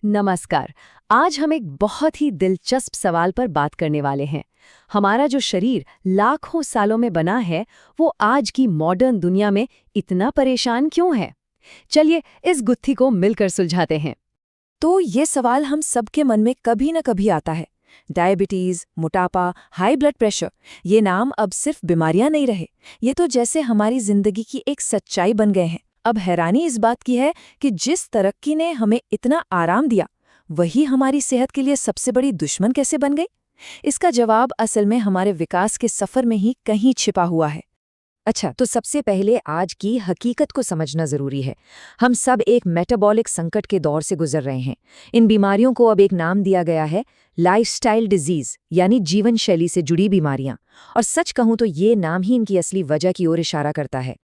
नमस्कार। आज हम एक बहुत ही दिलचस्प सवाल पर बात करने वाले हैं। हमारा जो शरीर लाखों सालों में बना है, वो आज की मॉडर्न दुनिया में इतना परेशान क्यों है? चलिए इस गुत्थी को मिलकर सुलझाते हैं। तो ये सवाल हम सबके मन में कभी न कभी आता है। डायबिटीज, मोटापा, हाई ब्लड प्रेशर, ये नाम अब सिर्फ बीमारियां नहीं रहे, ये तो जैसे हमारी जिंदगी की एक सच्चाई बन गए हैं। अब हैरानी इस बात की है कि जिस तरक्की ने हमें इतना आराम दिया, वही हमारी सेहत के लिए सबसे बड़ी दुश्मन कैसे बन गई? इसका जवाब असल में हमारे विकास के सफर में ही कहीं छिपा हुआ है। अच्छा, तो सबसे पहले आज की हकीकत को समझना जरूरी है। हम सब एक मेटाबॉलिक संकट के दौर से गुजर रहे हैं। इन बीमारियों को अब एक नाम दिया गया है, लाइफस्टाइल डिजीज, यानी जीवन शैली से जुड़ी बीमारियां। और सच कहूं तो ये नाम ही इनकी असली वजह की ओर इशारा करता है।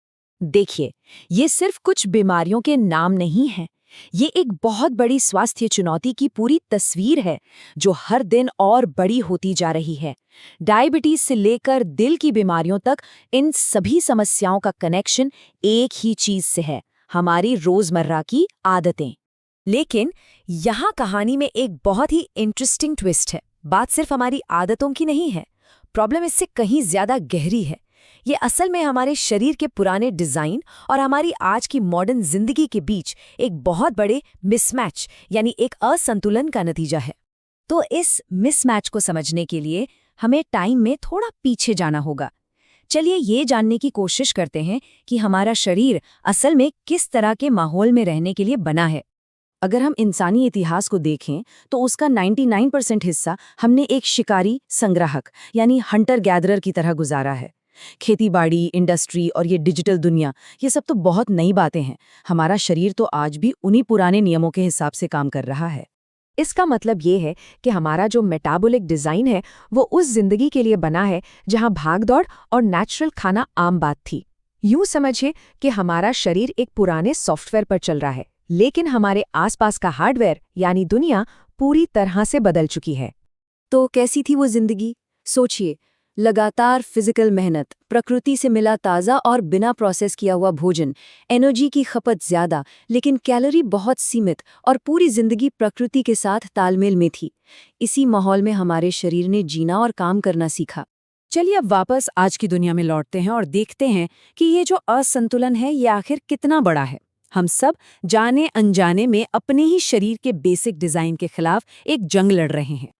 देखिए, ये सिर्फ कुछ बीमारियों के नाम नहीं हैं। ये एक बहुत बड़ी स्वास्थ्य चुनौती की पूरी तस्वीर है, जो हर दिन और बड़ी होती जा रही है। डायबिटीज से लेकर दिल की बीमारियों तक, इन सभी समस्याओं का कनेक्शन एक ही चीज से है, हमारी रोजमर्रा की आदतें। लेकिन यहाँ कहानी में एक बहुत ही इंटरेस्टिंग ट्विस्ट है। बात सिर्फ हमारी आदतों की नहीं है, प्रॉब्लम इससे कहीं ज्यादा गहरी है। ये असल में हमारे शरीर के पुराने डिजाइन और हमारी आज की मॉडर्न जिंदगी के बीच एक बहुत बड़े मिसमैच, यानी एक असंतुलन का नतीजा है। तो इस मिसमैच को समझने के लिए हमें टाइम में थोड़ा पीछे जाना होगा। चलिए ये जानने की कोशिश करते हैं कि हमारा शरीर असल में किस तरह के माहौल में रहने के लिए बना है। अगर हम इंसानी इतिहास को देखें तो उसका 99% हिस्सा हमने एक शिकारी संग्राहक यानी हंटर गैदरर की तरह गुजारा है। खेतीबाड़ी, इंडस्ट्री और ये डिजिटल दुनिया, ये सब तो बहुत नई बातें हैं। हमारा शरीर तो आज भी उन्हीं पुराने नियमों के हिसाब से काम कर रहा है। इसका मतलब ये है कि हमारा जो मेटाबॉलिक डिजाइन है, वो उस जिंदगी के लिए बना है जहां भागदौड़ और नेचुरल खाना आम बात थी। यूं समझिए कि हमारा शरीर एक पुराने सॉफ्टवेयर पर चल रहा है, लेकिन हमारे आसपास का हार्डवेयर यानी दुनिया पूरी तरह से बदल चुकी है। तो कैसी थी वो जिंदगी? सोचिए, लगातार फिजिकल मेहनत, प्रकृति से मिला ताज़ा और बिना प्रोसेस किया हुआ भोजन, एनर्जी की खपत ज़्यादा लेकिन कैलोरी बहुत सीमित, और पूरी जिंदगी प्रकृति के साथ तालमेल में थी। इसी माहौल में हमारे शरीर ने जीना और काम करना सीखा। चलिए अब वापस आज की दुनिया में लौटते हैं और देखते हैं कि ये जो असंतुलन है, ये आखिर कितना बड़ा है। हम सब जाने अनजाने में अपने ही शरीर के बेसिक डिज़ाइन के खिलाफ एक जंग लड़ रहे हैं।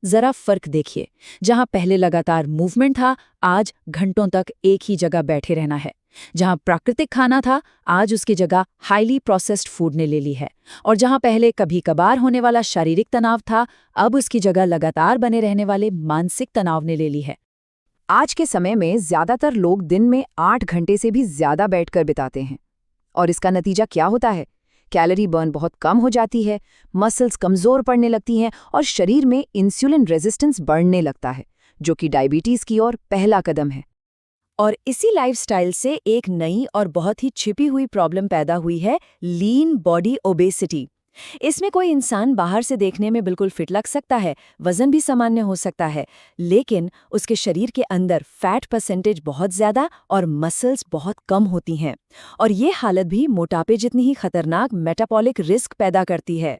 जरा फर्क देखिए, जहां पहले लगातार मूवमेंट था, आज घंटों तक एक ही जगह बैठे रहना है। जहां प्राकृतिक खाना था, आज उसकी जगह हाईली प्रोसेस्ड फूड ने ले ली है। और जहां पहले कभी कभार होने वाला शारीरिक तनाव था, अब उसकी जगह लगातार बने रहने वाले मानसिक तनाव ने ले ली है। आज के समय में ज्यादातर लोग दिन में 8 घंटे से भी ज्यादा बैठकर बिताते हैं। और इसका नतीजा क्या होता है? कैलोरी बर्न बहुत कम हो जाती है, मसल्स कमजोर पड़ने लगती हैं और शरीर में इंसुलिन रेजिस्टेंस बढ़ने लगता है, जो कि डायबिटीज की ओर पहला कदम है। और इसी लाइफस्टाइल से एक नई और बहुत ही छिपी हुई प्रॉब्लम पैदा हुई है, लीन बॉडी ओबेसिटी। इसमें कोई इंसान बाहर से देखने में बिल्कुल फिट लग सकता है, वजन भी सामान्य हो सकता है, लेकिन उसके शरीर के अंदर फैट परसेंटेज बहुत ज्यादा और मसल्स बहुत कम होती हैं। और ये हालत भी मोटापे जितनी ही खतरनाक मेटाबॉलिक रिस्क पैदा करती है।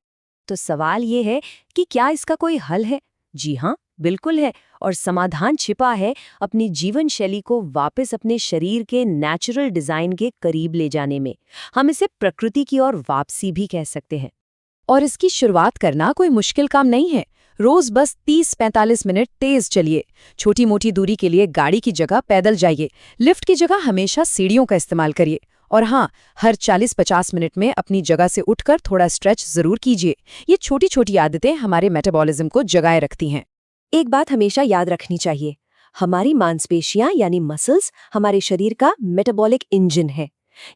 तो सवाल ये है कि क्या इसका कोई हल है? जी हाँ, बिल्कुल है। और समाधान छिपा है अपनी जीवन शैली को वापस अपने शरीर के नेचुरल डिजाइन के करीब ले जाने में। हम इसे प्रकृति की ओर वापसी भी कह सकते हैं। और इसकी शुरुआत करना कोई मुश्किल काम नहीं है। रोज बस 30-45 मिनट तेज चलिए। छोटी मोटी दूरी के लिए गाड़ी की जगह पैदल जाइए। लिफ्ट की जगह हमेशा सीढ़ियों का इस्तेमाल करिए। और हाँ, हर 40-50 मिनट में अपनी जगह से उठकर थोड़ा स्ट्रेच जरूर कीजिए। ये छोटी छोटी आदतें हमारे मेटाबॉलिज्म को जगाए रखती हैं। एक बात हमेशा याद रखनी चाहिए, हमारी मांसपेशियां यानी मसल्स हमारे शरीर का मेटाबॉलिक इंजन है।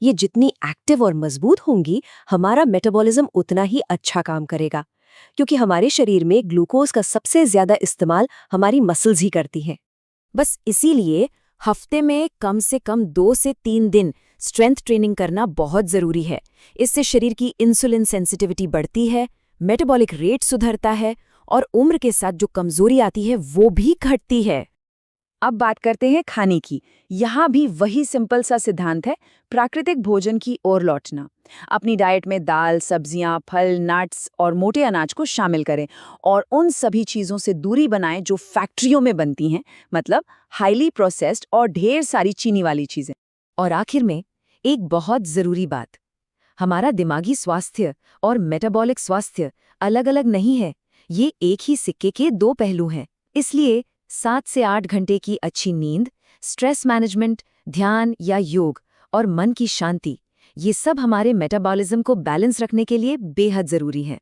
ये जितनी एक्टिव और मजबूत होंगी, हमारा मेटाबॉलिज्म उतना ही अच्छा काम करेगा, क्योंकि हमारे शरीर में ग्लूकोज का सबसे ज्यादा इस्तेमाल हमारी मसल्स ही करती हैं। बस इसीलिए हफ्ते में कम से कम 2 से 3 दिन स्ट्रेंथ ट्रेनिंग करना बहुत जरूरी है। इससे शरीर की इंसुलिन सेंसिटिविटी बढ़ती है, मेटाबॉलिक रेट सुधरता है और उम्र के साथ जो कमजोरी आती है वो भी घटती है। अब बात करते हैं खाने की। यहाँ भी वही सिंपल सा सिद्धांत है, प्राकृतिक भोजन की ओर लौटना। अपनी डाइट में दाल, सब्जियां, फल, नट्स और मोटे अनाज को शामिल करें और उन सभी चीज़ों से दूरी बनाएं जो फैक्ट्रियों में बनती हैं, मतलब हाईली प्रोसेस्ड और ढेर सारी चीनी वाली चीज़ें। और आखिर में एक बहुत ज़रूरी बात, हमारा दिमागी स्वास्थ्य और मेटाबॉलिक स्वास्थ्य अलग अलग नहीं है, ये एक ही सिक्के के दो पहलू हैं। इसलिए 7 से 8 घंटे की अच्छी नींद, स्ट्रेस मैनेजमेंट, ध्यान या योग और मन की शांति, ये सब हमारे मेटाबॉलिज्म को बैलेंस रखने के लिए बेहद ज़रूरी हैं।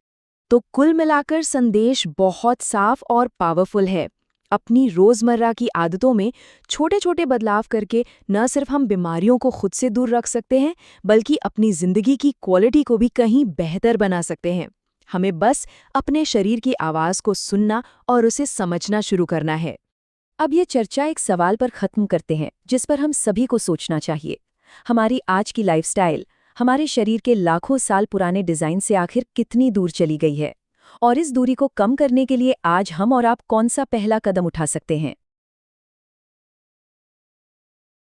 तो कुल मिलाकर संदेश बहुत साफ और पावरफुल है। अपनी रोजमर्रा की आदतों में छोटे छोटे बदलाव करके न सिर्फ हम बीमारियों को खुद से दूर रख सकते हैं, बल्कि अपनी जिंदगी की क्वालिटी को भी कहीं बेहतर बना सकते हैं। हमें बस अपने शरीर की आवाज को सुनना और उसे समझना शुरू करना है। अब ये चर्चा एक सवाल पर खत्म करते हैं जिस पर हम सभी को सोचना चाहिए। हमारी आज की लाइफस्टाइल हमारे शरीर के लाखों साल पुराने डिजाइन से आखिर कितनी दूर चली गई है, और इस दूरी को कम करने के लिए आज हम और आप कौन सा पहला कदम उठा सकते हैं?